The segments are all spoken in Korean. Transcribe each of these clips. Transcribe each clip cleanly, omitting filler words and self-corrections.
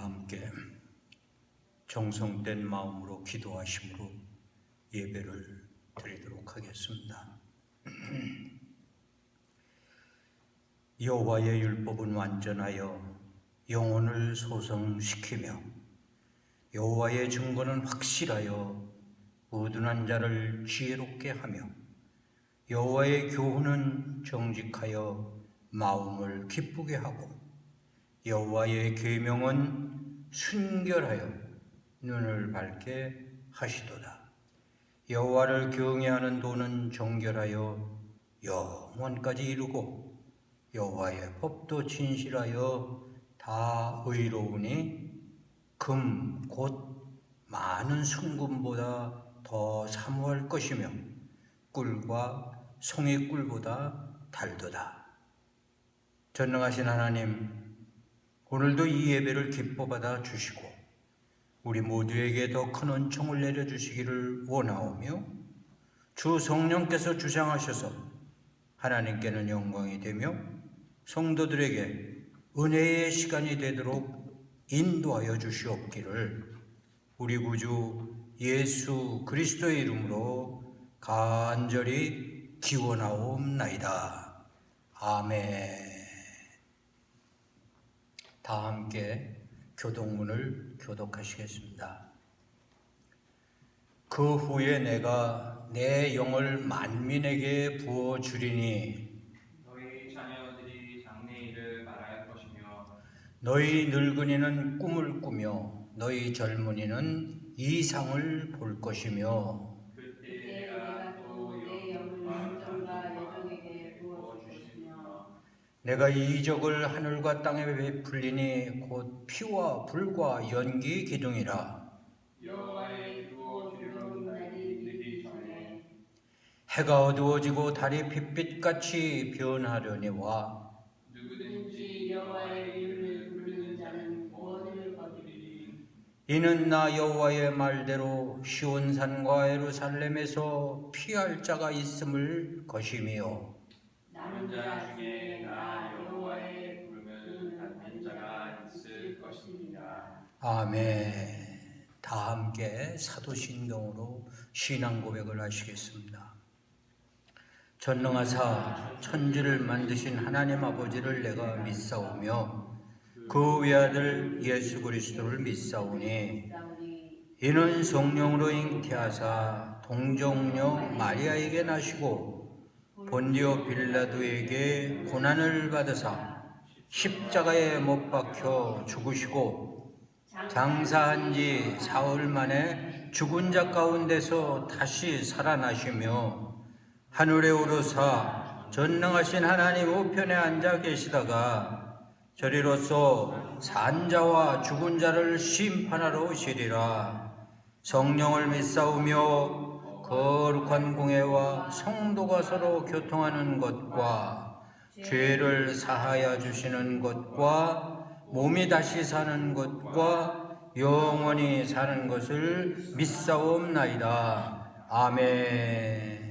다 함께 정성된 마음으로 기도하심으로 예배를 드리도록 하겠습니다. 여호와의 율법은 완전하여 영혼을 소성시키며 여호와의 증거는 확실하여 어둔한 자를 지혜롭게 하며 여호와의 교훈은 정직하여 마음을 기쁘게 하고 여호와의 계명은 순결하여 눈을 밝게 하시도다. 여호와를 경외하는 도는 정결하여 영원까지 이루고 여호와의 법도 진실하여 다 의로우니 금 곧 많은 순금보다 더 사모할 것이며 꿀과 송이꿀보다 달도다. 전능하신 하나님, 오늘도 이 예배를 기뻐 받아 주시고 우리 모두에게 더 큰 은총을 내려주시기를 원하오며 주 성령께서 주장하셔서 하나님께는 영광이 되며 성도들에게 은혜의 시간이 되도록 인도하여 주시옵기를 우리 구주 예수 그리스도의 이름으로 간절히 기원하옵나이다. 아멘. 다 함께 교독문을 교독하시겠습니다. 그 후에 내가 내 영을 만민에게 부어주리니 너희 자녀들이 장래일을 말할 것이며 너희 늙은이는 꿈을 꾸며 너희 젊은이는 이상을 볼 것이며 그때 내가 또 내 영을 인정과 여종에게 부어주시며 내가 이적을 하늘과 땅에 베풀리니 곧 피와 불과 연기 기둥이라. 여호와의 부어주려는 날이 이르기 전에 해가 어두워지고 달이 핏빛같이 변하려니와 누구든지 여호와의 이름을 부르는 자는 구원을 거두리니 이는 나 여호와의 말대로 시온산과 예루살렘에서 피할 자가 있음을 것이며 남은 자 중에 나 여호와의 부름을 받는 자가 있을 것입니다. 아멘. 다 함께 사도신경으로 신앙 고백을 하시겠습니다. 전능하사 천지를 만드신 하나님 아버지를 내가 믿사오며 그 외아들 예수 그리스도를 믿사오니 이는 성령으로 잉태하사 동정녀 마리아에게 나시고 본디오 빌라도에게 고난을 받으사 십자가에 못 박혀 죽으시고 장사한 지 사흘 만에 죽은 자 가운데서 다시 살아나시며 하늘에 오르사 전능하신 하나님 우편에 앉아 계시다가 저리로서 산 자와 죽은 자를 심판하러 오시리라. 성령을 믿사오며 거룩한 공회와 성도가 서로 교통하는 것과 죄를 사하여 주시는 것과 몸이 다시 사는 것과 영원히 사는 것을 믿사옵나이다. 아멘.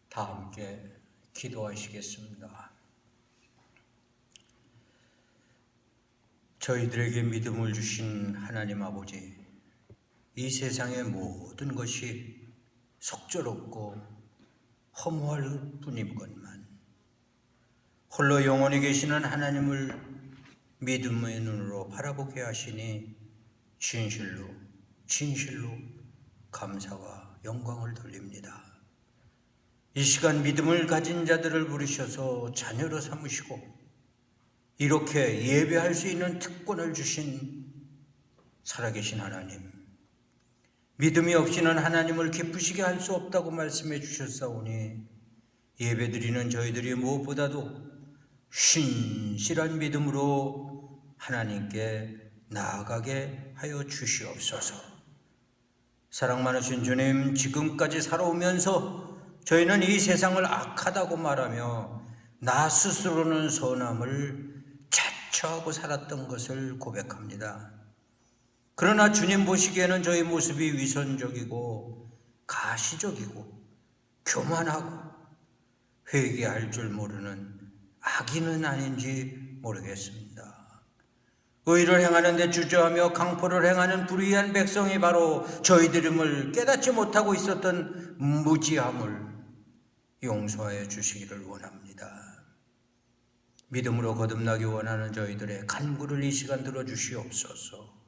다 함께 기도하시겠습니다. 저희들에게 믿음을 주신 하나님 아버지, 이 세상의 모든 것이 속절없고 허무할 뿐이건만 홀로 영원히 계시는 하나님을 믿음의 눈으로 바라보게 하시니 진실로 감사와 영광을 돌립니다. 이 시간 믿음을 가진 자들을 부르셔서 자녀로 삼으시고 이렇게 예배할 수 있는 특권을 주신 살아계신 하나님, 믿음이 없이는 하나님을 기쁘시게 할 수 없다고 말씀해 주셨사오니 예배드리는 저희들이 무엇보다도 신실한 믿음으로 하나님께 나아가게 하여 주시옵소서. 사랑 많으신 주님, 지금까지 살아오면서 저희는 이 세상을 악하다고 말하며 나 스스로는 선함을 자처하고 살았던 것을 고백합니다. 그러나 주님 보시기에는 저희 모습이 위선적이고 가시적이고 교만하고 회개할 줄 모르는 악인은 아닌지 모르겠습니다. 의를 행하는 데 주저하며 강포를 행하는 불의한 백성이 바로 저희들임을 깨닫지 못하고 있었던 무지함을 용서하여 주시기를 원합니다. 믿음으로 거듭나기 원하는 저희들의 간구를 이 시간 들어주시옵소서.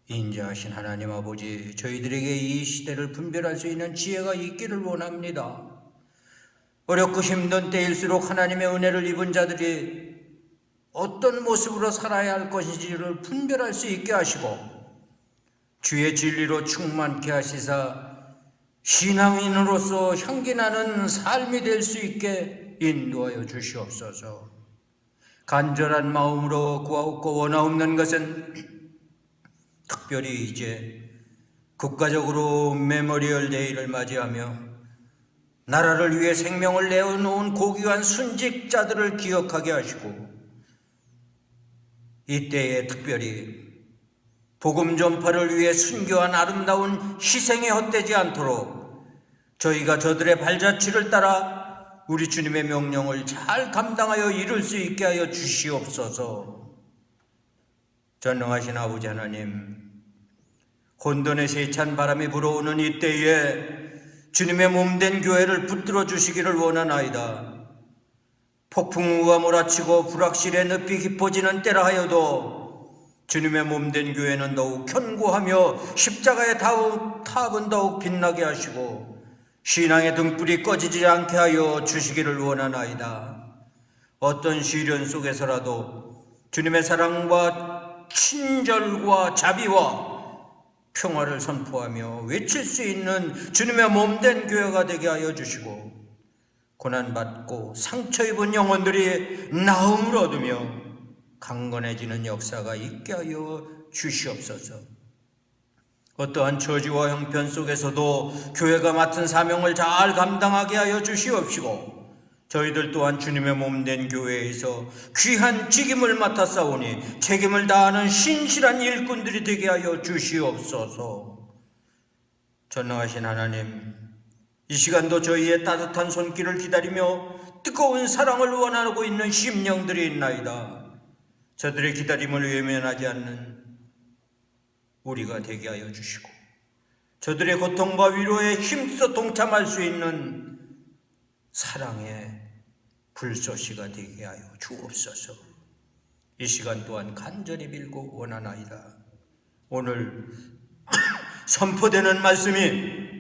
인자하신 하나님 아버지, 저희들에게 이 시대를 분별할 수 있는 지혜가 있기를 원합니다. 어렵고 힘든 때일수록 하나님의 은혜를 입은 자들이 어떤 모습으로 살아야 할 것인지를 분별할 수 있게 하시고 주의 진리로 충만케 하시사 신앙인으로서 향기나는 삶이 될 수 있게 인도하여 주시옵소서. 간절한 마음으로 구하옵고 원하옵는 것은 특별히 이제 국가적으로 메모리얼 데이를 맞이하며 나라를 위해 생명을 내어놓은 고귀한 순직자들을 기억하게 하시고 이때에 특별히 복음 전파를 위해 순교한 아름다운 희생이 헛되지 않도록 저희가 저들의 발자취를 따라 우리 주님의 명령을 잘 감당하여 이룰 수 있게 하여 주시옵소서. 전능하신 아버지 하나님, 혼돈의 세찬 바람이 불어오는 이때에 주님의 몸된 교회를 붙들어 주시기를 원하나이다. 폭풍우가 몰아치고 불확실의 늪이 깊어지는 때라 하여도 주님의 몸된 교회는 더욱 견고하며 십자가의 탑은 더욱 빛나게 하시고 신앙의 등불이 꺼지지 않게 하여 주시기를 원하나이다. 어떤 시련 속에서라도 주님의 사랑과 친절과 자비와 평화를 선포하며 외칠 수 있는 주님의 몸된 교회가 되게 하여 주시고 고난받고 상처 입은 영혼들이 나음을 얻으며 강건해지는 역사가 있게 하여 주시옵소서. 어떠한 처지와 형편 속에서도 교회가 맡은 사명을 잘 감당하게 하여 주시옵시고 저희들 또한 주님의 몸된 교회에서 귀한 직임을 맡아 싸우니 책임을 다하는 신실한 일꾼들이 되게 하여 주시옵소서. 전능하신 하나님, 이 시간도 저희의 따뜻한 손길을 기다리며 뜨거운 사랑을 원하고 있는 심령들이 있나이다. 저들의 기다림을 외면하지 않는 우리가 되게 하여 주시고 저들의 고통과 위로에 힘써 동참할 수 있는 사랑의 불쏘시가 되게 하여 주옵소서. 이 시간 또한 간절히 빌고 원하나이다. 오늘 선포되는 말씀이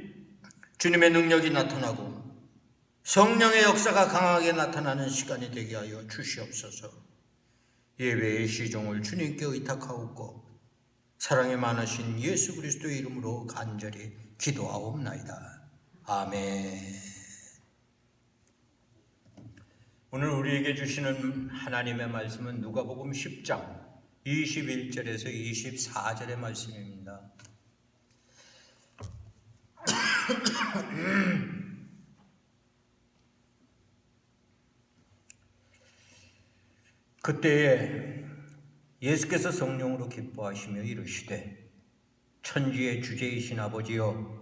주님의 능력이 나타나고 성령의 역사가 강하게 나타나는 시간이 되게 하여 주시옵소서. 예배의 시종을 주님께 의탁하옵고 사랑이 많으신 예수 그리스도의 이름으로 간절히 기도하옵나이다. 아멘. 오늘 우리에게 주시는 하나님의 말씀은 누가복음 10장 21절에서 24절의 말씀입니다. 그때에 예수께서 성령으로 기뻐하시며 이르시되 천지의 주제이신 아버지여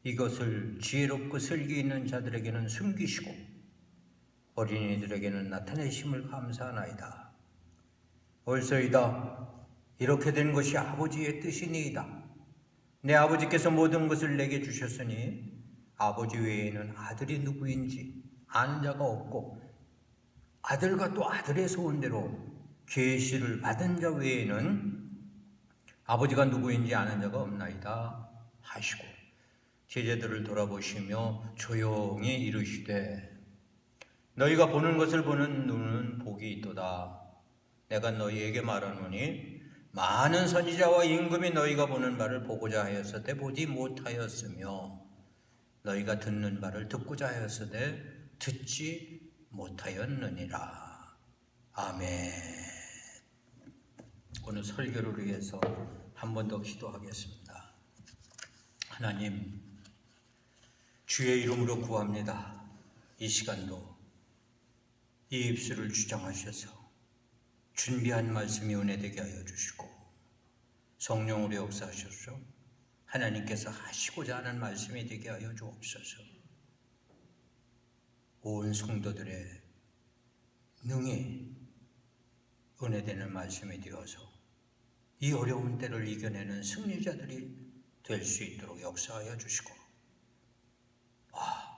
이것을 지혜롭고 슬기 있는 자들에게는 숨기시고 어린이들에게는 나타내심을 감사하나이다. 올소이다. 이렇게 된 것이 아버지의 뜻이니이다. 내 아버지께서 모든 것을 내게 주셨으니 아버지 외에는 아들이 누구인지 아는 자가 없고 아들과 또 아들의 소원대로 계시를 받은 자 외에는 아버지가 누구인지 아는 자가 없나이다 하시고 제자들을 돌아보시며 조용히 이르시되 너희가 보는 것을 보는 눈은 복이 있도다. 내가 너희에게 말하노니 많은 선지자와 임금이 너희가 보는 바를 보고자 하였으되 보지 못하였으며 너희가 듣는 바를 듣고자 하였으되 듣지 못하였느니라. 아멘. 오늘 설교를 위해서 한 번 더 기도하겠습니다. 하나님, 주의 이름으로 구합니다. 이 시간도 이 입술을 주장하셔서 준비한 말씀이 은혜되게 하여 주시고 성령으로 역사하셔서 하나님께서 하시고자 하는 말씀이 되게 하여 주옵소서. 온 성도들의 능히 은혜되는 말씀이 되어서 이 어려운 때를 이겨내는 승리자들이 될 수 있도록 역사하여 주시고,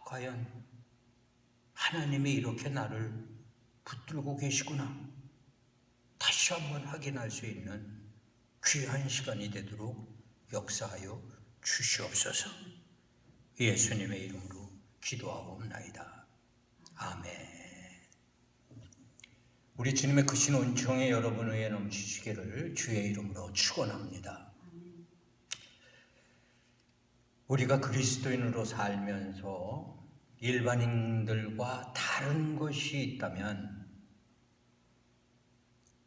과연 하나님이 이렇게 나를 붙들고 계시구나 다시 한번 확인할 수 있는 귀한 시간이 되도록 역사하여 주시옵소서. 예수님의 이름으로 기도하옵나이다. 아멘. 우리 주님의 크신 은총에 여러분 위에 넘치시기를 주의 이름으로 축원합니다. 우리가 그리스도인으로 살면서 일반인들과 다른 것이 있다면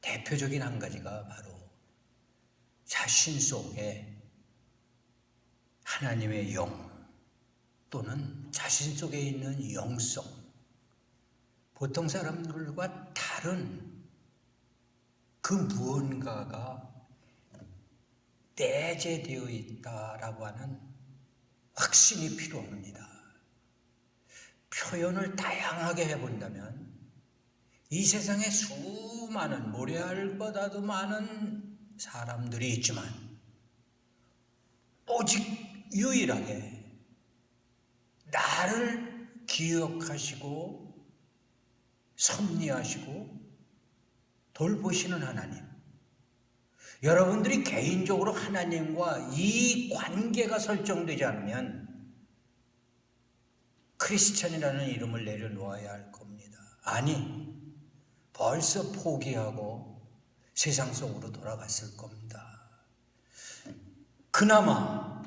대표적인 한 가지가 바로 자신 속에 하나님의 영 또는 자신 속에 있는 영성, 보통 사람들과 다른 그 무언가가 내재되어 있다라고 하는 확신이 필요합니다. 표현을 다양하게 해본다면 이 세상에 수많은 모래알보다도 많은 사람들이 있지만 오직 유일하게 나를 기억하시고 섭리하시고 돌보시는 하나님, 여러분들이 개인적으로 하나님과 이 관계가 설정되지 않으면 크리스찬이라는 이름을 내려놓아야 할 겁니다. 아니, 벌써 포기하고 세상 속으로 돌아갔을 겁니다. 그나마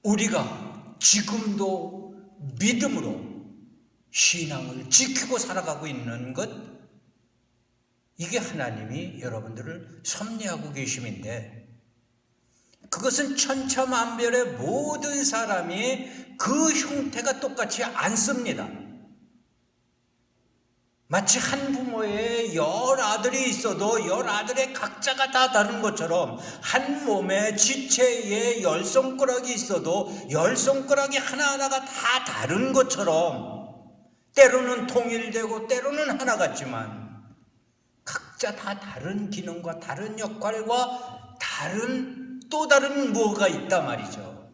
우리가 지금도 믿음으로 신앙을 지키고 살아가고 있는 것, 이게 하나님이 여러분들을 섭리하고 계심인데, 그것은 천차만별의 모든 사람이 그 형태가 똑같지 않습니다. 마치 한 부모에 10아들이 있어도 10아들의 각자가 다 다른 것처럼 한 몸에 지체에 10손가락이 있어도 10손가락이 하나하나가 다 다른 것처럼 때로는 통일되고 때로는 하나 같지만 각자 다 다른 기능과 다른 역할과 또 다른 무엇가 있단 말이죠.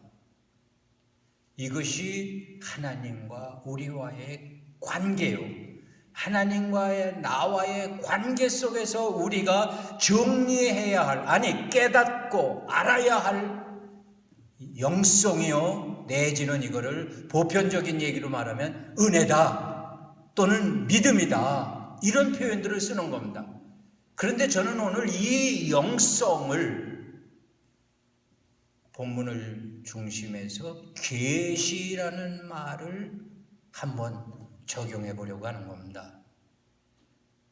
이것이 하나님과 우리와의 관계요. 하나님과의 나와의 관계 속에서 우리가 정리해야 할, 깨닫고 알아야 할 영성이요. 내지는 이거를 보편적인 얘기로 말하면 은혜다 또는 믿음이다, 이런 표현들을 쓰는 겁니다. 그런데 저는 오늘 이 영성을 본문을 중심해서 계시라는 말을 한번 적용해 보려고 하는 겁니다.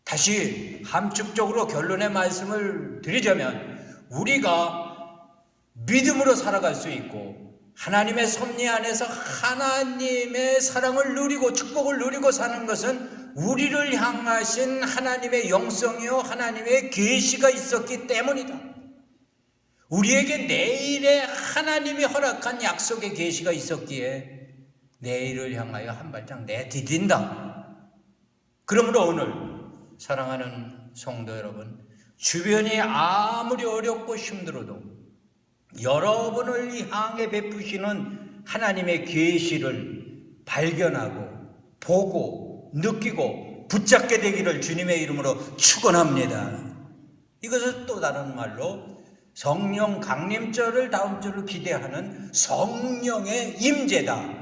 다시 함축적으로 결론의 말씀을 드리자면, 우리가 믿음으로 살아갈 수 있고 하나님의 섭리 안에서 하나님의 사랑을 누리고 축복을 누리고 사는 것은 우리를 향하신 하나님의 영성이요 하나님의 계시가 있었기 때문이다. 우리에게 내일에 하나님이 허락한 약속의 계시가 있었기에 내일을 향하여 한 발짝 내디딘다. 그러므로 오늘 사랑하는 성도 여러분, 주변이 아무리 어렵고 힘들어도 여러분을 향해 베푸시는 하나님의 계시를 발견하고 보고 느끼고 붙잡게 되기를 주님의 이름으로 축원합니다. 이것은 또 다른 말로 성령 강림절을 다음 주를 기대하는 성령의 임재다,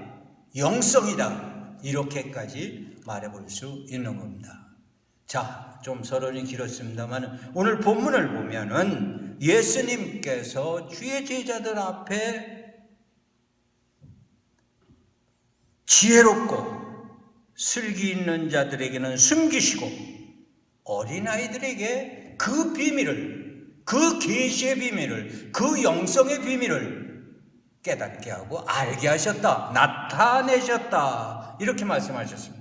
영성이다, 이렇게까지 말해볼 수 있는 겁니다. 자, 좀 서론이 길었습니다만 오늘 본문을 보면은 예수님께서 주의 제자들 앞에 지혜롭고 슬기 있는 자들에게는 숨기시고 어린아이들에게 그 비밀을, 그 계시의 비밀을, 그 영성의 비밀을 깨닫게 하고 알게 하셨다, 나타내셨다, 이렇게 말씀하셨습니다.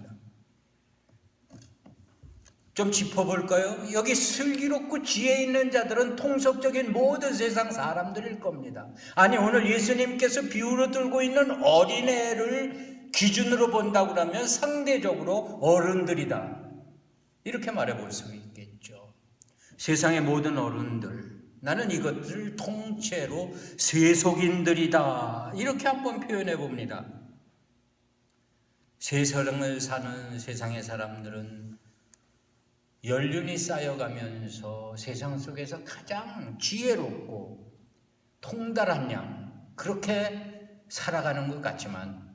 좀 짚어볼까요? 여기 슬기롭고 지혜 있는 자들은 통속적인 모든 세상 사람들일 겁니다. 아니, 오늘 예수님께서 비유로 들고 있는 어린애를 기준으로 본다고 하면 상대적으로 어른들이다, 이렇게 말해볼 수 있겠죠. 세상의 모든 어른들, 나는 이것들 통째로 세속인들이다, 이렇게 한번 표현해 봅니다. 세상을 사는 세상의 사람들은 연륜이 쌓여가면서 세상 속에서 가장 지혜롭고 통달한 양, 그렇게 살아가는 것 같지만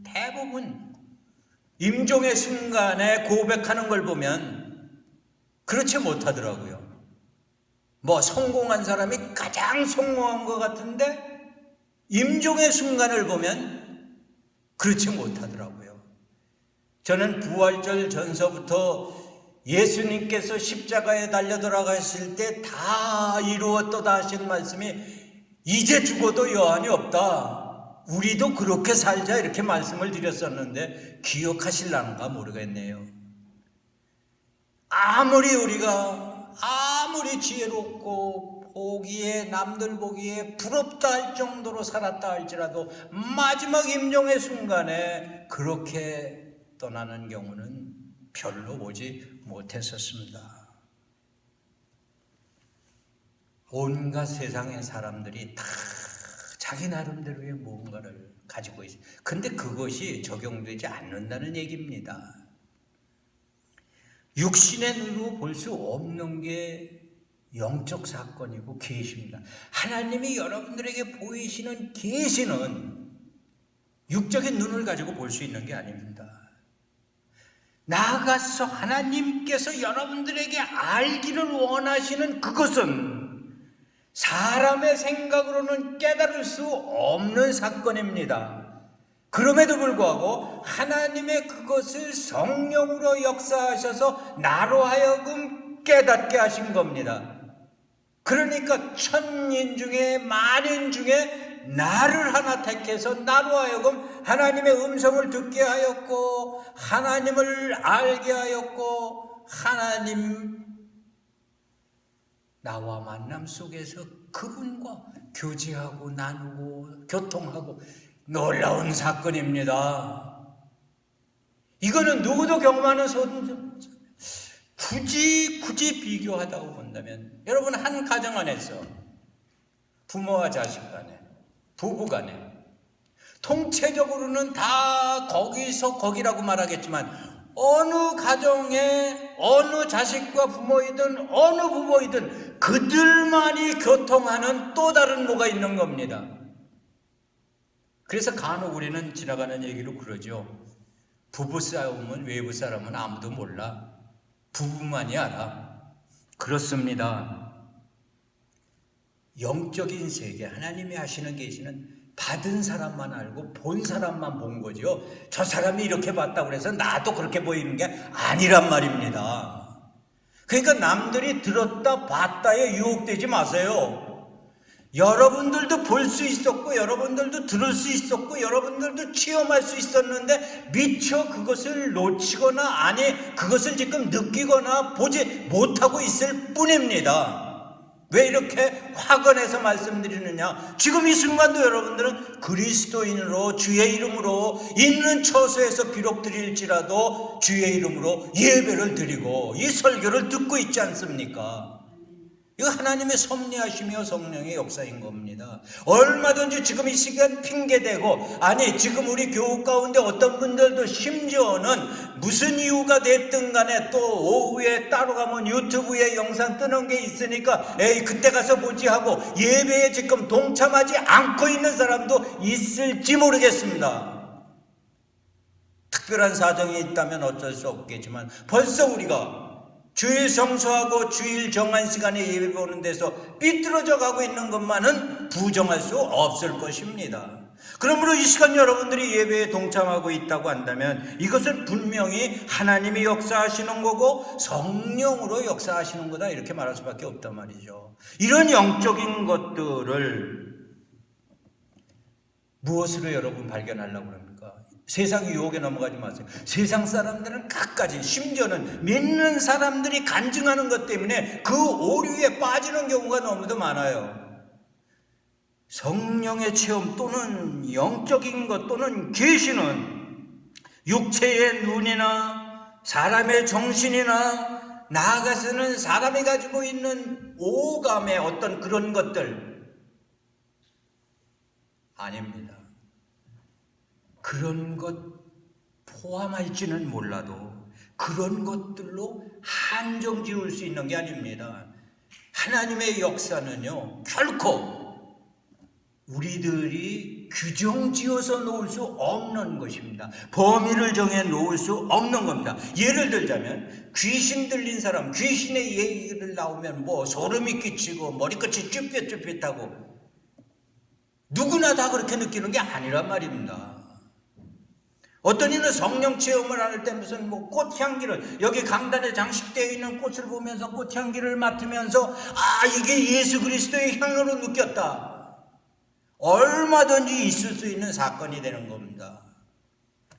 대부분 임종의 순간에 고백하는 걸 보면 그렇지 못하더라고요. 뭐 성공한 사람이 가장 성공한 것 같은데 임종의 순간을 보면 그렇지 못하더라고요. 저는 부활절 전서부터 예수님께서 십자가에 달려 돌아가실 때 다 이루었도다 하신 말씀이 이제 죽어도 여한이 없다, 우리도 그렇게 살자, 이렇게 말씀을 드렸었는데 기억하실란가 모르겠네요. 아무리 지혜롭고 남들 보기에 부럽다 할 정도로 살았다 할지라도 마지막 임종의 순간에 그렇게 떠나는 경우는 별로 보지 못했었습니다. 온갖 세상의 사람들이 다 자기 나름대로의 무언가를 가지고 있어요. 근데 그것이 적용되지 않는다는 얘기입니다. 육신의 눈으로 볼 수 없는 게 영적 사건이고 계시입니다. 하나님이 여러분들에게 보이시는 계시는 육적인 눈을 가지고 볼 수 있는 게 아닙니다. 나아가서 하나님께서 여러분들에게 알기를 원하시는 그것은 사람의 생각으로는 깨달을 수 없는 사건입니다. 그럼에도 불구하고 하나님의 그것을 성령으로 역사하셔서 나로 하여금 깨닫게 하신 겁니다. 그러니까 천인 중에 만인 중에 나를 하나 택해서 나로 하여금 하나님의 음성을 듣게 하였고 하나님을 알게 하였고 하나님 나와 만남 속에서 그분과 교제하고 나누고 교통하고 놀라운 사건입니다. 이거는 누구도 경험하는 소름. 굳이 비교하다고 본다면 여러분, 한 가정 안에서 부모와 자식 간에, 부부 간에 통체적으로는 다 거기서 거기라고 말하겠지만 어느 가정에 어느 자식과 부모이든 어느 부모이든 그들만이 교통하는 또 다른 뭐가 있는 겁니다. 그래서 간혹 우리는 지나가는 얘기로 그러죠. 부부싸움은 외부 사람은 아무도 몰라, 부부만이 알아. 그렇습니다. 영적인 세계, 하나님이 하시는 계시는 받은 사람만 알고 본 사람만 본 거죠. 저 사람이 이렇게 봤다고 해서 나도 그렇게 보이는 게 아니란 말입니다. 그러니까 남들이 들었다 봤다에 유혹되지 마세요. 여러분들도 볼 수 있었고 여러분들도 들을 수 있었고 여러분들도 체험할 수 있었는데 미처 그것을 놓치거나 아니 그것을 지금 느끼거나 보지 못하고 있을 뿐입니다. 왜 이렇게 확언해서 말씀드리느냐? 지금 이 순간도 여러분들은 그리스도인으로 주의 이름으로 있는 처소에서 비록 드릴지라도 주의 이름으로 예배를 드리고 이 설교를 듣고 있지 않습니까? 이거 하나님의 섭리하시며 성령의 역사인 겁니다. 얼마든지 지금 이 시간 핑계대고 아니 지금 우리 교우 가운데 어떤 분들도 심지어는 무슨 이유가 됐든 간에 또 오후에 따로 가면 유튜브에 영상 뜨는 게 있으니까 에이 그때 가서 보지 하고 예배에 지금 동참하지 않고 있는 사람도 있을지 모르겠습니다. 특별한 사정이 있다면 어쩔 수 없겠지만 벌써 우리가 주일 성수하고 주일 정한 시간에 예배 보는 데서 삐뚤어져 가고 있는 것만은 부정할 수 없을 것입니다. 그러므로 이 시간 여러분들이 예배에 동참하고 있다고 한다면 이것은 분명히 하나님이 역사하시는 거고 성령으로 역사하시는 거다, 이렇게 말할 수밖에 없단 말이죠. 이런 영적인 것들을 무엇으로 여러분 발견하려고 합니까? 세상 유혹에 넘어가지 마세요. 세상 사람들은 끝까지, 심지어는 믿는 사람들이 간증하는 것 때문에 그 오류에 빠지는 경우가 너무도 많아요. 성령의 체험 또는 영적인 것 또는 계시는 육체의 눈이나 사람의 정신이나 나아가서는 사람이 가지고 있는 오감의 어떤 그런 것들 아닙니다. 그런 것 포함할지는 몰라도 그런 것들로 한정 지을 수 있는 게 아닙니다. 하나님의 역사는요, 결코 우리들이 규정 지어서 놓을 수 없는 것입니다. 범위를 정해 놓을 수 없는 겁니다. 예를 들자면 귀신 들린 사람, 귀신의 얘기를 나오면 뭐 소름이 끼치고 머리끝이 쭈뼛쭈뼛하고 누구나 다 그렇게 느끼는 게 아니란 말입니다. 어떤 이는 성령 체험을 할 때 무슨 뭐 꽃향기를, 여기 강단에 장식되어 있는 꽃을 보면서 꽃향기를 맡으면서 아, 이게 예수 그리스도의 향으로 느꼈다. 얼마든지 있을 수 있는 사건이 되는 겁니다.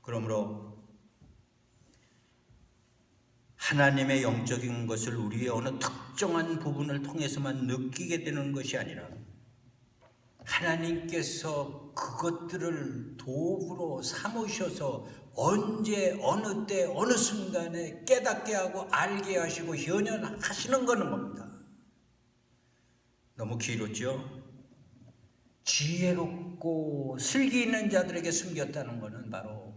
그러므로 하나님의 영적인 것을 우리의 어느 특정한 부분을 통해서만 느끼게 되는 것이 아니라 하나님께서 그것들을 도구로 삼으셔서 언제 어느 때 어느 순간에 깨닫게 하고 알게 하시고 현현하시는 거는 겁니다. 너무 길었죠? 지혜롭고 슬기 있는 자들에게 숨겼다는 것은 바로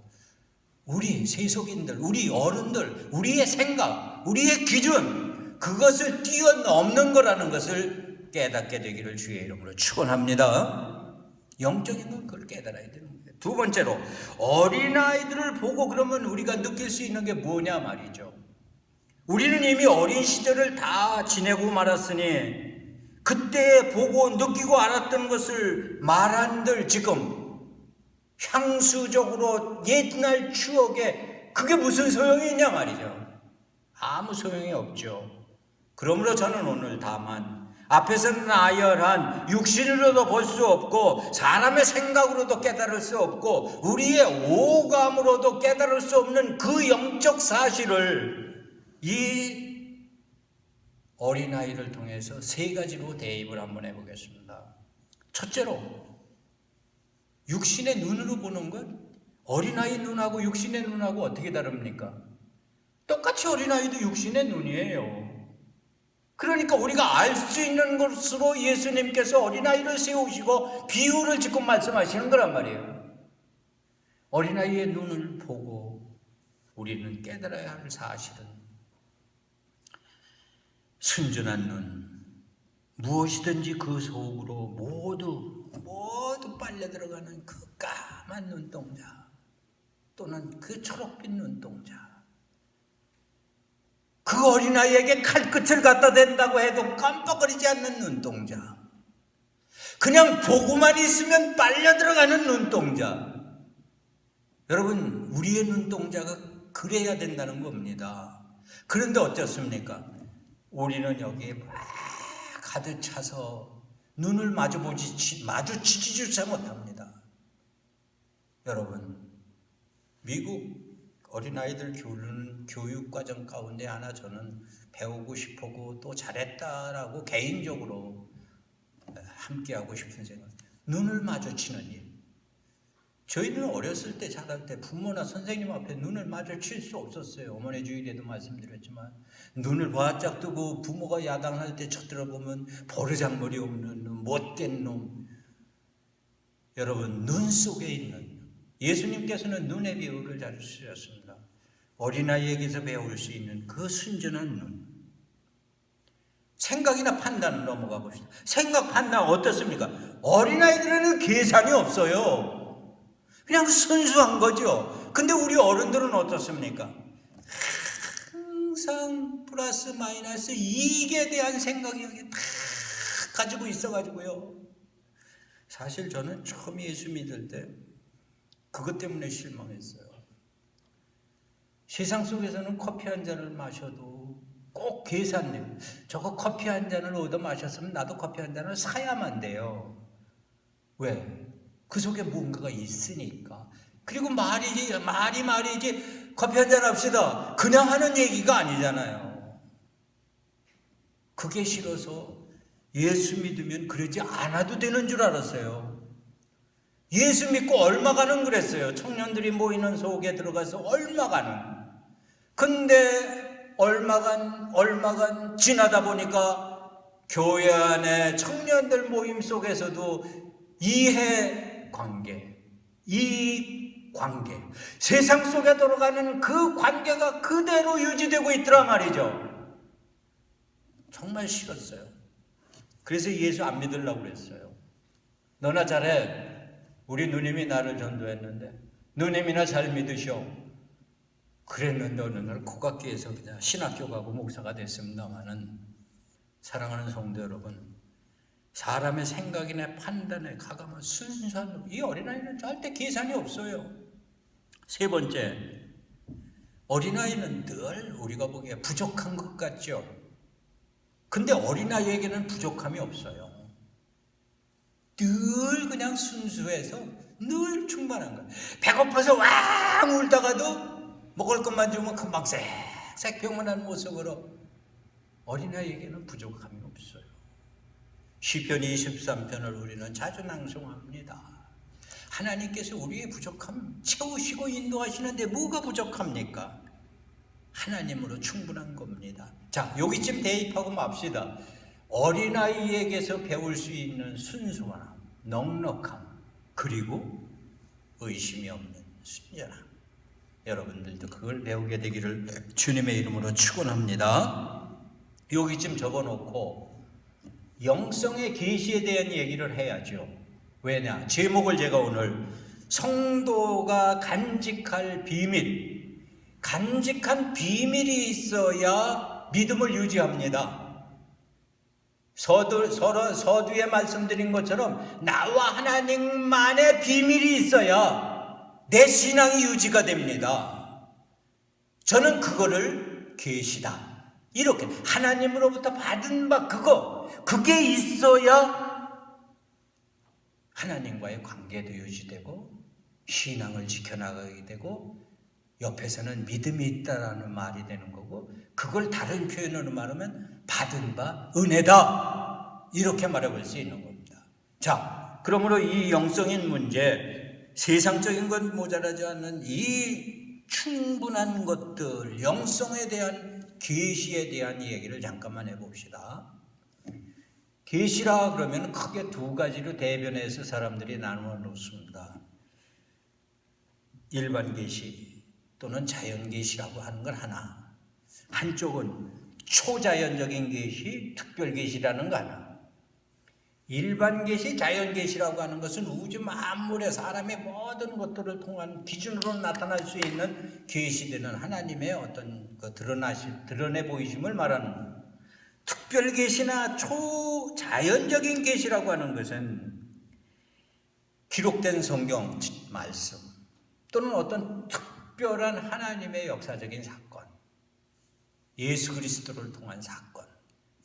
우리 세속인들, 우리 어른들, 우리의 생각, 우리의 기준, 그것을 뛰어넘는 거라는 것을 깨닫게 되기를 주의 이름으로 축원합니다. 영적인 건 그걸 깨달아야 되는 거예요. 두 번째로 어린아이들을 보고 그러면 우리가 느낄 수 있는 게 뭐냐 말이죠. 우리는 이미 어린 시절을 다 지내고 말았으니 그때 보고 느끼고 알았던 것을 말한들 지금 향수적으로 옛날 추억에 그게 무슨 소용이 있냐 말이죠. 아무 소용이 없죠. 그러므로 저는 오늘 다만 앞에서는 나열한 육신으로도 볼 수 없고 사람의 생각으로도 깨달을 수 없고 우리의 오감으로도 깨달을 수 없는 그 영적 사실을 이 어린아이를 통해서 세 가지로 대입을 한번 해보겠습니다. 첫째로 육신의 눈으로 보는 것, 어린아이 눈하고 육신의 눈하고 어떻게 다릅니까? 똑같이 어린아이도 육신의 눈이에요. 그러니까 우리가 알 수 있는 것으로 예수님께서 어린아이를 세우시고 비유를 짓고 말씀하시는 거란 말이에요. 어린아이의 눈을 보고 우리는 깨달아야 할 사실은 순전한 눈, 무엇이든지 그 속으로 모두 빨려 들어가는 그 까만 눈동자 또는 그 초록빛 눈동자, 그 어린아이에게 칼끝을 갖다 댄다고 해도 깜빡거리지 않는 눈동자, 그냥 보고만 있으면 빨려 들어가는 눈동자. 여러분, 우리의 눈동자가 그래야 된다는 겁니다. 그런데 어떻습니까? 우리는 여기에 막 가득 차서 눈을 마주치지조차 못합니다. 여러분, 미국 어린아이들 기르는 교육과정 가운데 하나 저는 배우고 싶고 또 잘했다라고 개인적으로 함께하고 싶은 생각, 눈을 마주치는 일. 저희는 어렸을 때 자랄 때 부모나 선생님 앞에 눈을 마주칠 수 없었어요. 어머니 주일에도 말씀드렸지만 눈을 바짝 뜨고 부모가 야단할 때 쳐들어보면 버르장머리 없는 놈, 못된 놈. 여러분, 눈 속에 있는, 예수님께서는 눈의 비유를 잘 쓰셨습니다. 어린아이에게서 배울 수 있는 그 순전한 눈. 생각이나 판단을 넘어가 봅시다. 생각, 판단 어떻습니까? 어린아이들에는 계산이 없어요. 그냥 순수한 거죠. 근데 우리 어른들은 어떻습니까? 항상 플러스 마이너스 이익에 대한 생각이 여기 다 가지고 있어가지고요. 사실 저는 처음 예수 믿을 때 그것 때문에 실망했어요. 세상 속에서는 커피 한 잔을 마셔도 꼭 계산돼요. 저거 커피 한 잔을 얻어 마셨으면 나도 커피 한 잔을 사야만 돼요. 왜? 그 속에 뭔가가 있으니까. 그리고 말이지 커피 한 잔 합시다. 그냥 하는 얘기가 아니잖아요. 그게 싫어서 예수 믿으면 그러지 않아도 되는 줄 알았어요. 예수 믿고 얼마간은 그랬어요. 청년들이 모이는 속에 들어가서 얼마간은. 근데 얼마간 지나다 보니까 교회 안에 청년들 모임 속에서도 이해 관계, 이익 관계, 세상 속에 돌아가는 그 관계가 그대로 유지되고 있더라 말이죠. 정말 싫었어요. 그래서 예수 안 믿으려고 그랬어요. 너나 잘해. 우리 누님이 나를 전도했는데 누님이나 잘 믿으셔. 그랬는데 어느 날 코각기에서 그냥 신학교 가고 목사가 됐습니다마는, 사랑하는 성도 여러분, 사람의 생각이나 판단에 가감한 순수한 이 어린아이는 절대 계산이 없어요. 세 번째, 어린아이는 늘 우리가 보기에 부족한 것 같죠. 근데 어린아이에게는 부족함이 없어요. 늘 그냥 순수해서 늘 충만한 거예요. 배고파서 왕 울다가도 먹을 것만 주면 금방 색 평온한 모습으로. 어린아이에게는 부족함이 없어요. 시편 23편을 우리는 자주 낭송합니다. 하나님께서 우리의 부족함 채우시고 인도하시는데 뭐가 부족합니까? 하나님으로 충분한 겁니다. 자, 여기쯤 대입하고 맙시다. 어린아이에게서 배울 수 있는 순수함, 넉넉함, 그리고 의심이 없는 순전함. 여러분들도 그걸 배우게 되기를 주님의 이름으로 축원합니다. 여기쯤 적어놓고 영성의 계시에 대한 얘기를 해야죠. 왜냐? 제목을 제가 오늘 성도가 간직할 비밀, 간직한 비밀이 있어야 믿음을 유지합니다. 서두에 말씀드린 것처럼 나와 하나님만의 비밀이 있어야 내 신앙이 유지가 됩니다. 저는 그거를 계시다, 이렇게 하나님으로부터 받은 바 그게 있어야 하나님과의 관계도 유지되고 신앙을 지켜나가게 되고 옆에서는 믿음이 있다라는 말이 되는 거고, 그걸 다른 표현으로 말하면 받은 바 은혜다, 이렇게 말해볼 수 있는 겁니다. 자, 그러므로 이 영성인 문제, 세상적인 건 모자라지 않는 이 충분한 것들, 영성에 대한 계시에 대한 얘기를 잠깐만 해봅시다. 계시라 그러면 크게 두 가지로 대변해서 사람들이 나누어 놓습니다. 일반 계시 또는 자연 계시라고 하는 건 하나, 한쪽은 초자연적인 계시, 특별 계시라는 거 하나. 일반 계시, 자연 계시라고 하는 것은 우주 만물의 사람의 모든 것들을 통한 기준으로 나타날 수 있는 계시되는 하나님의 어떤 드러내 보이심을 말하는 거예요. 특별 계시나 초자연적인 계시라고 하는 것은 기록된 성경 말씀 또는 어떤 특별한 하나님의 역사적인 사건, 예수 그리스도를 통한 사건,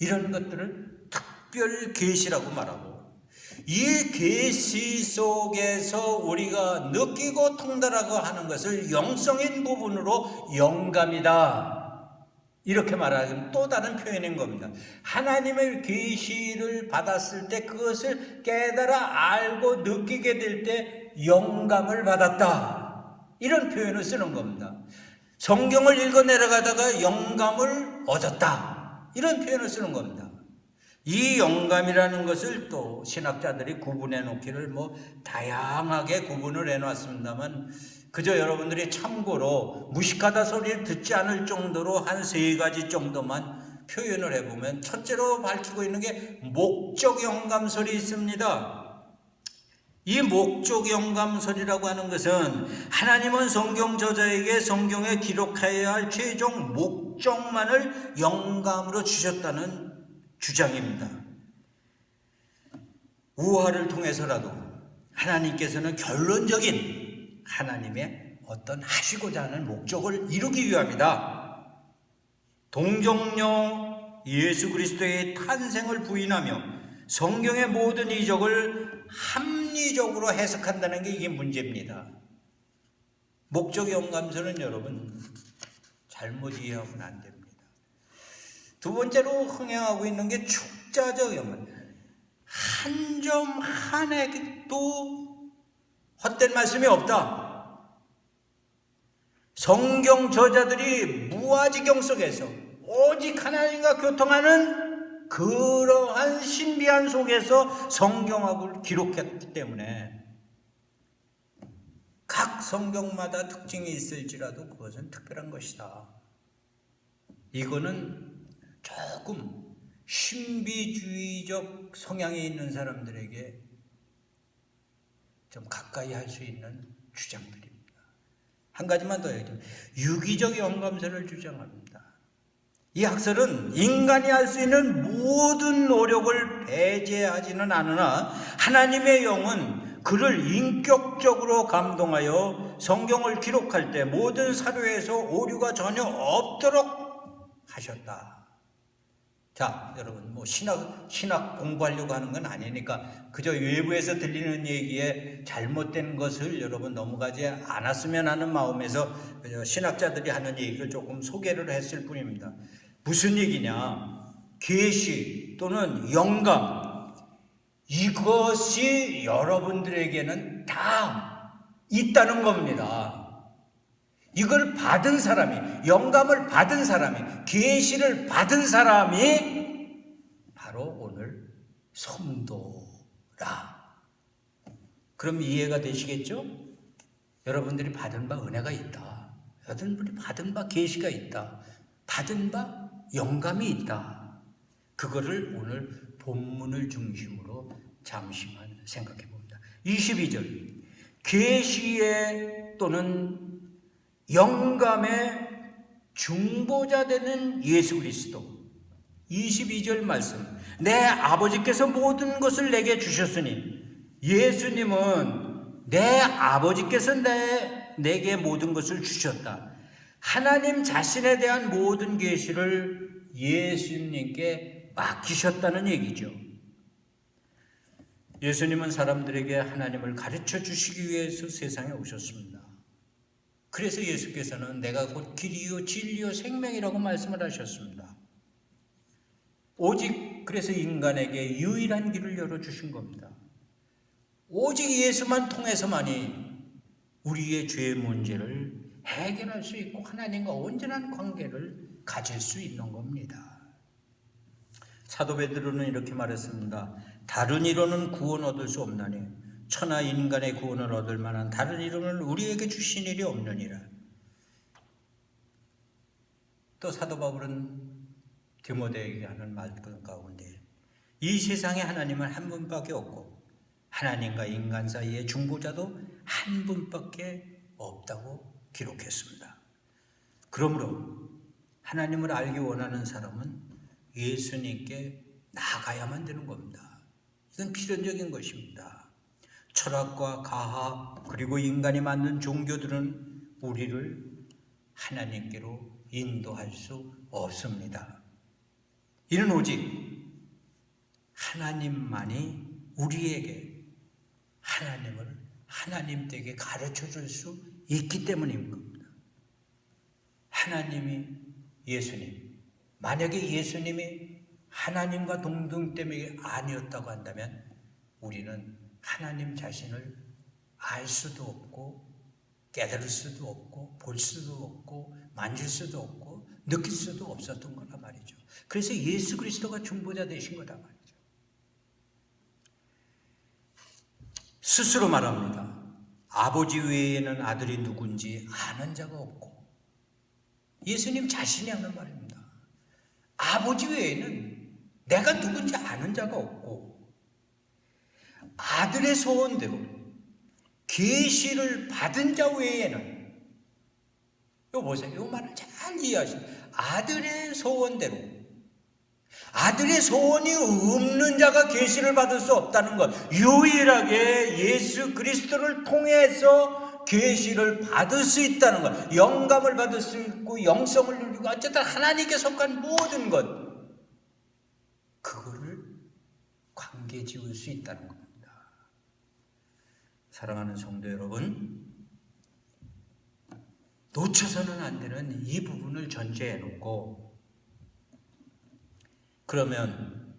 이런 것들을 특별 계시라고 말하고, 이 계시 속에서 우리가 느끼고 통달하고 하는 것을 영성인 부분으로 영감이다, 이렇게 말하는 또 다른 표현인 겁니다. 하나님의 계시를 받았을 때 그것을 깨달아 알고 느끼게 될 때 영감을 받았다, 이런 표현을 쓰는 겁니다. 성경을 읽어 내려가다가 영감을 얻었다, 이런 표현을 쓰는 겁니다. 이 영감이라는 것을 또 신학자들이 구분해 놓기를 다양하게 구분을 해 놨습니다만, 그저 여러분들이 참고로 무식하다 소리를 듣지 않을 정도로 한 세 가지 정도만 표현을 해보면, 첫째로 밝히고 있는 게 목적 영감설이 있습니다. 이 목적 영감설이라고 하는 것은 하나님은 성경 저자에게 성경에 기록해야 할 최종 목적만을 영감으로 주셨다는 주장입니다. 우화를 통해서라도 하나님께서는 결론적인 하나님의 어떤 하시고자 하는 목적을 이루기 위함이다. 동정녀 예수 그리스도의 탄생을 부인하며 성경의 모든 이적을 합리적으로 해석한다는 게 이게 문제입니다. 목적 영감설은 여러분 잘못 이해하면 안 됩니다. 두 번째로 흥행하고 있는 게 축자적 영감. 한 점 한 핵도 헛된 말씀이 없다. 성경 저자들이 무아지경 속에서 오직 하나님과 교통하는 그러한 신비한 속에서 성경학을 기록했기 때문에 각 성경마다 특징이 있을지라도 그것은 특별한 것이다. 이거는 조금 신비주의적 성향이 있는 사람들에게 좀 가까이 할 수 있는 주장들입니다. 한 가지만 더 얘기하면 유기적 영감설을 주장합니다. 이 학설은 인간이 할 수 있는 모든 노력을 배제하지는 않으나 하나님의 영은 그를 인격적으로 감동하여 성경을 기록할 때 모든 사료에서 오류가 전혀 없도록 하셨다. 자, 여러분, 신학 공부하려고 하는 건 아니니까 그저 외부에서 들리는 얘기에 잘못된 것을 여러분 넘어가지 않았으면 하는 마음에서 신학자들이 하는 얘기를 조금 소개를 했을 뿐입니다. 무슨 얘기냐? 계시 또는 영감, 이것이 여러분들에게는 다 있다는 겁니다. 이걸 받은 사람이, 영감을 받은 사람이, 계시를 받은 사람이 바로 오늘 성도라. 그럼 이해가 되시겠죠? 여러분들이 받은 바 은혜가 있다. 여러분들이 받은 바 계시가 있다. 받은 바 영감이 있다. 그거를 오늘 본문을 중심으로 잠시만 생각해 봅니다. 22절. 계시의 또는 영감의 중보자 되는 예수 그리스도. 22절 말씀. 내 아버지께서 모든 것을 내게 주셨으니, 예수님은 내 아버지께서 내게 모든 것을 주셨다. 하나님 자신에 대한 모든 계시를 예수님께 맡기셨다는 얘기죠. 예수님은 사람들에게 하나님을 가르쳐 주시기 위해서 세상에 오셨습니다. 그래서 예수께서는 내가 곧 길이요 진리요 생명이라고 말씀을 하셨습니다. 오직 그래서 인간에게 유일한 길을 열어주신 겁니다. 오직 예수만 통해서만이 우리의 죄의 문제를 해결할 수 있고 하나님과 온전한 관계를 가질 수 있는 겁니다. 사도 베드로는 이렇게 말했습니다. 다른 이로는 구원 얻을 수 없나니 천하 인간의 구원을 얻을 만한 다른 이름을 우리에게 주신 일이 없느니라. 또 사도 바울은 디모데에게 하는 말 가운데 이 세상에 하나님은 한 분밖에 없고 하나님과 인간 사이의 중보자도 한 분밖에 없다고 기록했습니다. 그러므로 하나님을 알기 원하는 사람은 예수님께 나아가야만 되는 겁니다. 이건 필연적인 것입니다. 철학과 가학 그리고 인간이 만든 종교들은 우리를 하나님께로 인도할 수 없습니다. 이는 오직 하나님만이 우리에게 하나님을 하나님 댁에 가르쳐 줄 수 있기 때문인 겁니다. 하나님이 예수님, 만약에 예수님이 하나님과 동등됨이 아니었다고 한다면 우리는 하나님 자신을 알 수도 없고 깨달을 수도 없고 볼 수도 없고 만질 수도 없고 느낄 수도 없었던 거란 말이죠. 그래서 예수 그리스도가 중보자 되신 거다 말이죠. 스스로 말합니다. 아버지 외에는 아들이 누군지 아는 자가 없고, 예수님 자신이 하는 말입니다. 아버지 외에는 내가 누군지 아는 자가 없고, 아들의 소원대로 계시를 받은 자 외에는, 이거 보세요. 이 말을 잘 이해하시죠. 아들의 소원대로, 아들의 소원이 없는 자가 계시를 받을 수 없다는 것. 유일하게 예수 그리스도를 통해서 계시를 받을 수 있다는 것. 영감을 받을 수 있고 영성을 누리고 어쨌든 하나님께 속한 모든 것, 그거를 관계 지을 수 있다는 겁니다. 사랑하는 성도 여러분, 놓쳐서는 안 되는 이 부분을 전제해 놓고, 그러면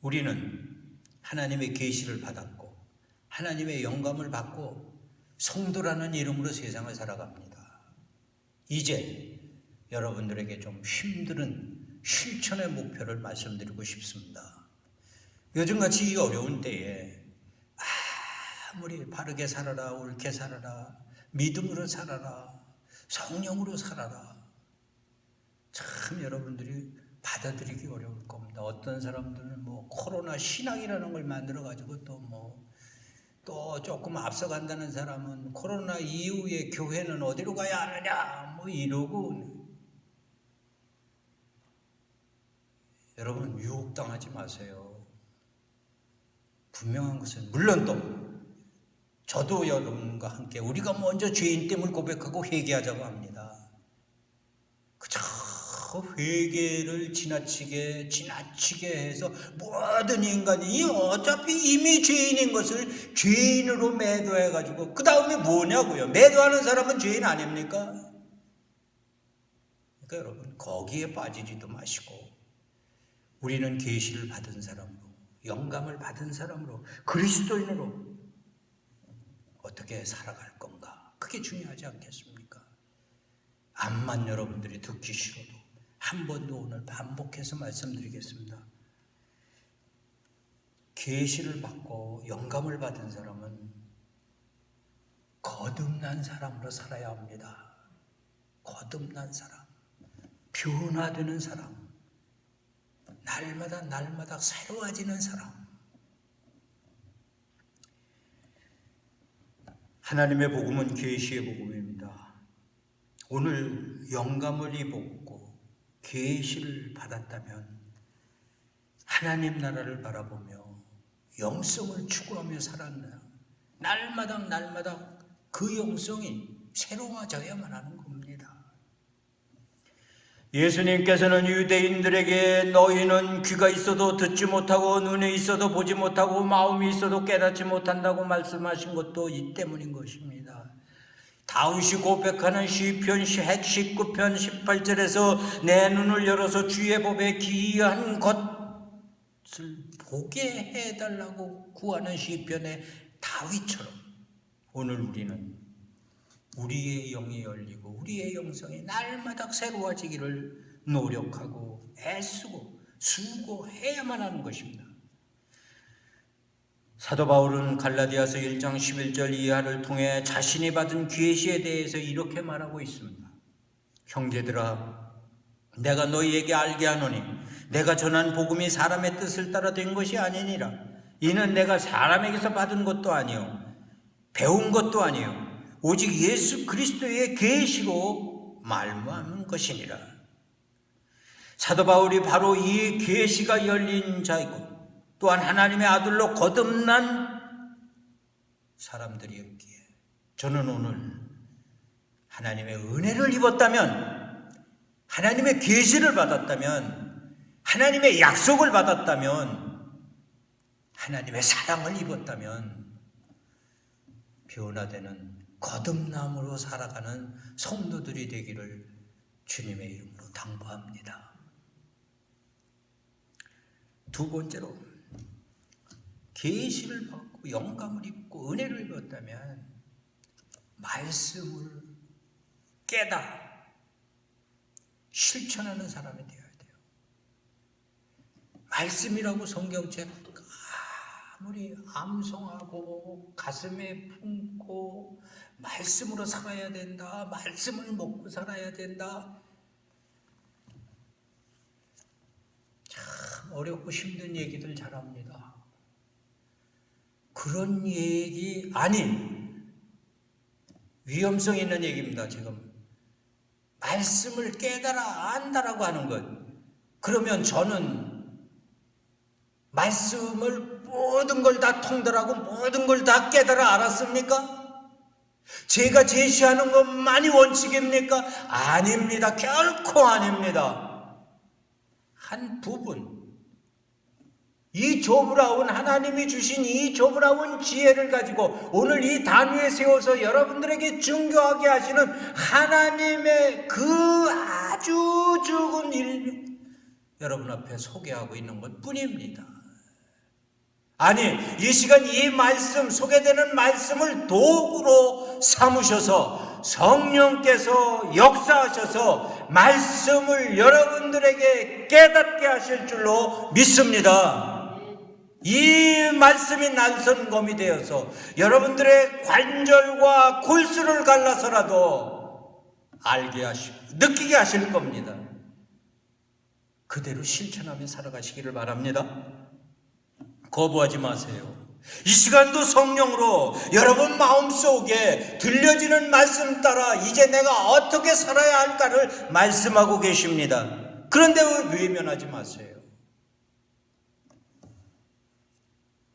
우리는 하나님의 계시를 받았고 하나님의 영감을 받고 성도라는 이름으로 세상을 살아갑니다. 이제 여러분들에게 좀 힘든 실천의 목표를 말씀드리고 싶습니다. 요즘같이 이 어려운 때에 아무리 바르게 살아라, 옳게 살아라, 믿음으로 살아라, 성령으로 살아라, 참 여러분들이 받아들이기 어려울 겁니다. 어떤 사람들은 뭐 코로나 신앙이라는 걸 만들어가지고 또 조금 앞서간다는 사람은 코로나 이후에 교회는 어디로 가야 하느냐 뭐 이러고. 여러분, 유혹당하지 마세요. 분명한 것은, 물론 또 저도 여러분과 함께 우리가 먼저 죄인됨을 고백하고 회개하자고 합니다. 그저 회개를 지나치게 해서 모든 인간이 어차피 이미 죄인인 것을 죄인으로 매도해가지고 그 다음에 뭐냐고요? 매도하는 사람은 죄인 아닙니까? 그러니까 여러분, 거기에 빠지지도 마시고 우리는 계시를 받은 사람으로, 영감을 받은 사람으로, 그리스도인으로 어떻게 살아갈 건가? 그게 중요하지 않겠습니까? 암만 여러분들이 듣기 싫어도 한 번 더 오늘 반복해서 말씀드리겠습니다. 계시를 받고 영감을 받은 사람은 거듭난 사람으로 살아야 합니다. 거듭난 사람, 변화되는 사람, 날마다 새로워지는 사람. 하나님의 복음은 계시의 복음입니다. 오늘 영감을 입었고 계시를 받았다면 하나님 나라를 바라보며 영성을 추구하며 살았나, 날마다 그 영성이 새로워져야만 하는 겁니다. 예수님께서는 유대인들에게 너희는 귀가 있어도 듣지 못하고 눈이 있어도 보지 못하고 마음이 있어도 깨닫지 못한다고 말씀하신 것도 이 때문인 것입니다. 다윗이 고백하는 시편 119편 18절에서 내 눈을 열어서 주의 법에 기이한 것을 보게 해달라고 구하는 시편의 다윗처럼 오늘 우리는 우리의 영이 열리고 우리의 영성이 날마다 새로워지기를 노력하고 애쓰고 수고해야만 하는 것입니다. 사도 바울은 갈라디아서 1장 11절 이하를 통해 자신이 받은 계시에 대해서 이렇게 말하고 있습니다. 형제들아, 내가 너희에게 알게 하노니 내가 전한 복음이 사람의 뜻을 따라 된 것이 아니니라. 이는 내가 사람에게서 받은 것도 아니요 배운 것도 아니요 오직 예수 그리스도의 계시로 말미암은 것이니라. 사도 바울이 바로 이 계시가 열린 자이고 또한 하나님의 아들로 거듭난 사람들이었기에 저는 오늘 하나님의 은혜를 입었다면, 하나님의 계시를 받았다면, 하나님의 약속을 받았다면, 하나님의 사랑을 입었다면 변화되는 거듭남으로 살아가는 성도들이 되기를 주님의 이름으로 당부합니다. 두 번째로, 계시를 받고 영감을 입고 은혜를 입었다면 말씀을 깨달아 실천하는 사람이 되어야 돼요. 말씀이라고 성경책 아무리 암송하고 가슴에 품고 말씀으로 살아야 된다, 말씀을 먹고 살아야 된다, 참 어렵고 힘든 얘기들 잘합니다. 그런 얘기 아닌 위험성 있는 얘기입니다. 지금 말씀을 깨달아 안다라고 하는 것. 그러면 저는 말씀을 모든 걸 다 통달하고 모든 걸 다 깨달아 알았습니까? 제가 제시하는 것만이 원칙입니까? 아닙니다. 결코 아닙니다. 한 부분, 이 조브라운 하나님이 주신 이 조브라운 지혜를 가지고 오늘 이 단위에 세워서 여러분들에게 증거하게 하시는 하나님의 그 아주 적은 일 여러분 앞에 소개하고 있는 것 뿐입니다. 아니, 이 시간 이 말씀, 소개되는 말씀을 도구로 삼으셔서 성령께서 역사하셔서 말씀을 여러분들에게 깨닫게 하실 줄로 믿습니다. 이 말씀이 날선검이 되어서 여러분들의 관절과 골수를 갈라서라도 알게 하시고 느끼게 하실 겁니다. 그대로 실천하며 살아가시기를 바랍니다. 거부하지 마세요. 이 시간도 성령으로 여러분 마음속에 들려지는 말씀 따라 이제 내가 어떻게 살아야 할까를 말씀하고 계십니다. 그런데 외면하지 마세요.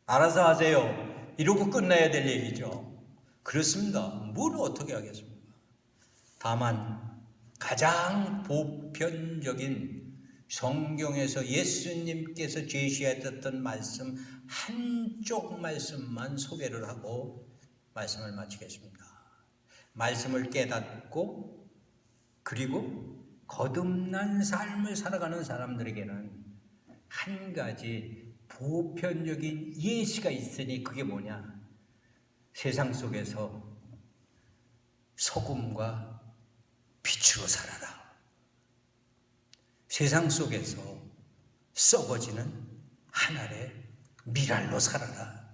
알아서 하세요. 이러고 끝나야 될 얘기죠. 그렇습니다. 뭘 어떻게 하겠습니까? 다만 가장 보편적인 성경에서 예수님께서 제시하셨던 말씀 한쪽 말씀만 소개를 하고 말씀을 마치겠습니다. 말씀을 깨닫고 그리고 거듭난 삶을 살아가는 사람들에게는 한 가지 보편적인 예시가 있으니 그게 뭐냐? 세상 속에서 소금과 빛으로 살아라. 세상 속에서 썩어지는 한 알의 미랄로 살아라.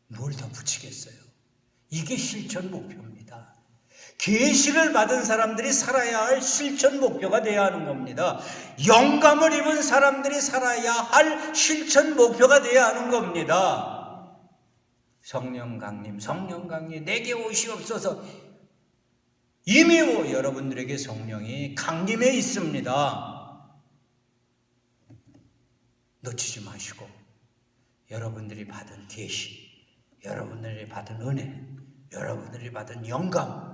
뭘 더 붙이겠어요? 이게 실천 목표입니다. 계시를 받은 사람들이 살아야 할 실천 목표가 되어야 하는 겁니다. 영감을 입은 사람들이 살아야 할 실천 목표가 되어야 하는 겁니다. 성령 강림 내게 오시옵소서. 이미 여러분들에게 성령이 강림해 있습니다. 놓치지 마시고 여러분들이 받은 계시, 여러분들이 받은 은혜, 여러분들이 받은 영감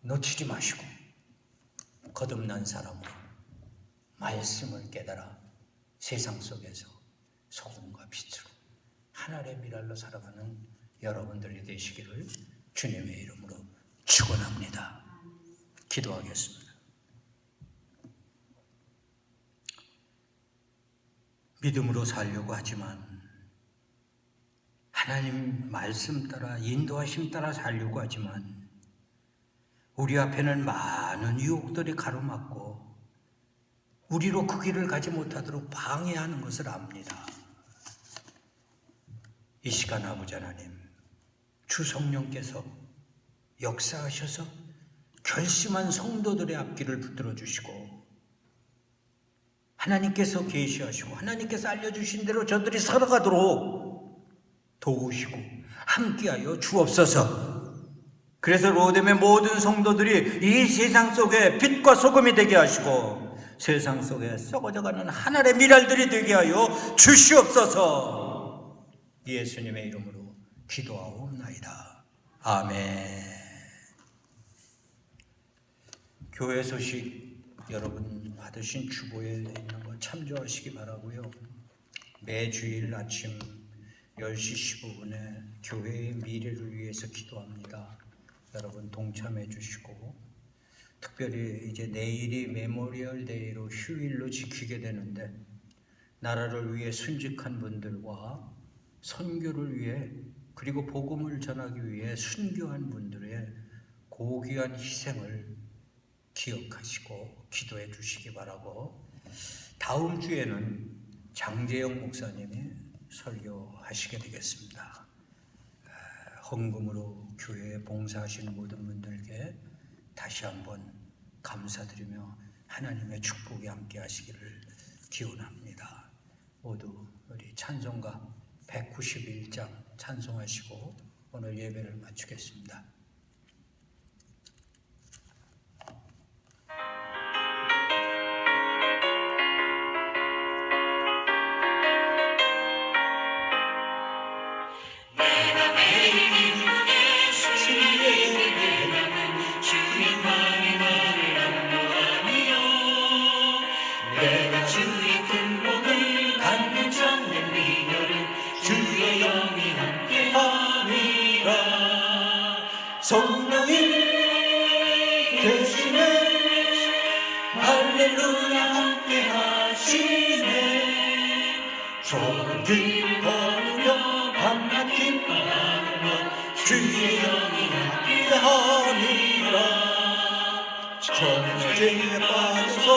놓치지 마시고 거듭난 사람으로 말씀을 깨달아 세상 속에서 소금과 빛으로 하늘의 미랄로 살아가는 여러분들이 되시기를 주님의 이름으로 축원합니다. 기도하겠습니다. 믿음으로 살려고 하지만 하나님 말씀 따라 인도하심 따라 살려고 하지만 우리 앞에는 많은 유혹들이 가로막고 우리로 그 길을 가지 못하도록 방해하는 것을 압니다. 이 시간 아버지 하나님, 주 성령께서 역사하셔서 결심한 성도들의 앞길을 붙들어 주시고 하나님께서 계시하시고 하나님께서 알려주신 대로 저들이 살아가도록 도우시고 함께하여 주옵소서. 그래서 로뎀의 모든 성도들이 이 세상 속에 빛과 소금이 되게 하시고 세상 속에 썩어져가는 하늘의 미랄들이 되게 하여 주시옵소서. 예수님의 이름으로 기도하옵나이다. 아멘. 교회 소식 여러분 받으신 주보에 있는 거 참조하시기 바라고요. 매주일 아침 10시 15분에 교회의 미래를 위해서 기도합니다. 여러분 동참해 주시고 특별히 이제 내일이 메모리얼 데이로 휴일로 지키게 되는데 나라를 위해 순직한 분들과 선교를 위해 그리고 복음을 전하기 위해 순교한 분들의 고귀한 희생을 기억하시고 기도해 주시기 바라고 다음 주에는 장재영 목사님이 설교하시게 되겠습니다. 헌금으로 교회에 봉사하시는 모든 분들께 다시 한번 감사드리며 하나님의 축복이 함께 하시기를 기원합니다. 모두 우리 찬송가 191장 찬송하시고 오늘 예배를 마치겠습니다. 내가 주의 큰 복을 갖는 참된 미녀를 주의 영이 함께함이라. 성령이 계시네 할렐루야 함께하시네. 좋은 길 걸으며 밤낮 기뻐하는 것 주의 영이 함께함이라. 천재에 빠져서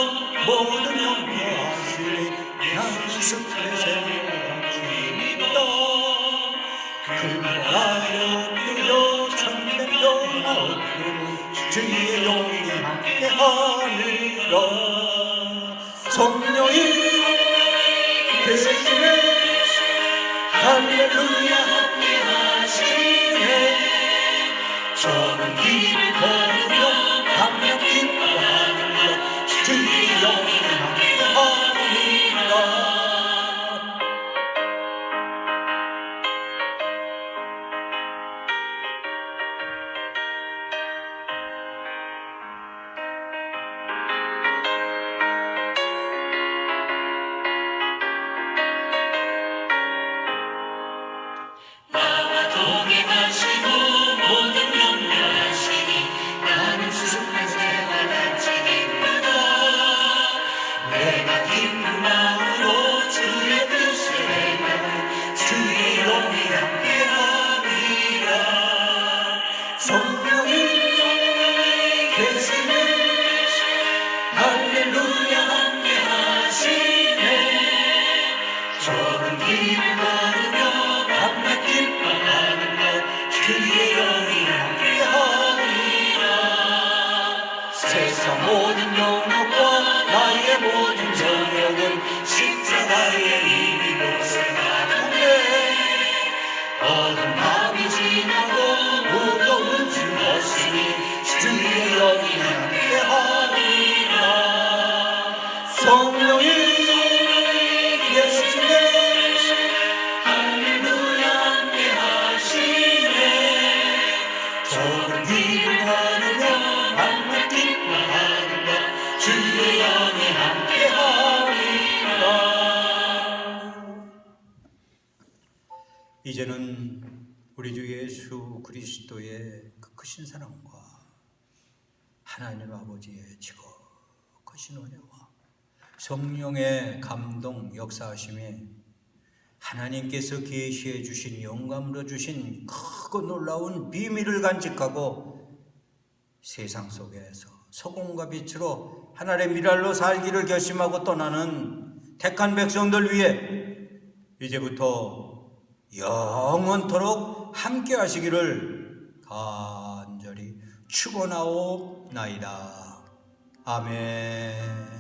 모든 염려하시리 나는 숲에 새로운 주님이다. 그날하여 뛰어 참된 평화 얻기를 주의 영이 함께하리라. 성령이 계시네 할렐루야 함께하시네. 저는 길을 걸으며 밤낮 기뻐하는 것 주의 영이 함께하리라. 나와 동행하시고 모든 염려하시니 나는 수습한 생활 같이 기쁘다. 내가 기쁜 마음으로 주의 뜻을 행하고 주의 영이 함께하리라. 성령이 계시네 할렐루야 함께하시네. 좁은 길을 걸으며 밤낮 기뻐하는 것 주의 영이 함께하리라. 세상 모든 영역과 나의 모든 정욕은 십자가의 이미 고생하는데 어둠 밤이 지나고 무거운 짐 벗으니 주의 영이 함께하리라. 성령이 계시네 할렐루야 함께하시네. 좁은 길을 걸으며 밤낮 기뻐하는 것 주의 영이 함께하리라. 이제는 우리 주 예수 그리스도의 그 크신 사랑과 하나님 아버지의 지극하신 은혜와 성령의 감동 역사하심에 하나님께서 계시해 주신 영감으로 주신 크고 놀라운 비밀을 간직하고 세상 속에서 소금과 빛으로 하나님의 미랄로 살기를 결심하고 떠나는 택한 백성들 위해 이제부터 영원토록 함께 하시기를 간절히 축원하옵나이다. 아멘.